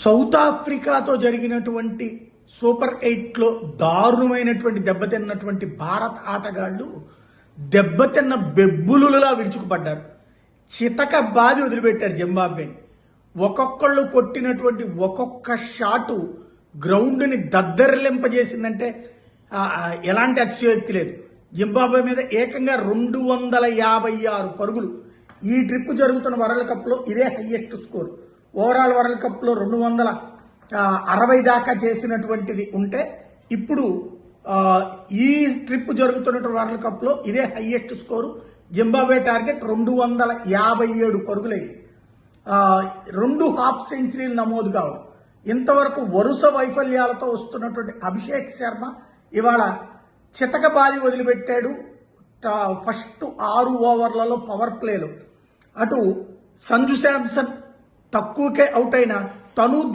South ఆఫ్రికాతో జరిగినటువంటి super 8లో దారుణమైనటువంటి దెబ్బతిన్నటువంటి భారత ఆటగాళ్లు దెబ్బతిన్న బెబ్బులులా విరుచుకుపడ్డారు. చితక బాది వదిలిపెట్టారు జింబాబ్వేని. ఒక్కొక్కళ్ళు కొట్టినటువంటి ఒక్కొక్క షాటు గ్రౌండ్ని దద్దరిల్లింపజేసిందంటే ఎలాంటి అతిశయోక్తి లేదు. జింబాబ్వే మీద ఏకంగా 256 పరుగులు. ఈ ట్రిప్ జరుగుతున్న వరల్డ్ కప్లో ఇదే హైయెస్ట్ స్కోర్. ఓవరాల్ వరల్డ్ కప్లో 260 దాకా చేసినటువంటిది ఉంటే ఇప్పుడు ఈ ట్రిప్ జరుగుతున్న వరల్డ్ కప్లో ఇదే highest score. Zimbabwe target 257 పరుగులైంది. 2 half సెంచరీలు నమోదు కావడం. ఇంతవరకు వరుస వైఫల్యాలతో వస్తున్నటువంటి అభిషేక్ శర్మ ఇవాళ చితక బాది వదిలిపెట్టాడు. ఫస్ట్ 6 ఓవర్లలో పవర్ ప్లేలో అటు సంజు శాంసన్ తక్కువకే అవుట్ అయిన తను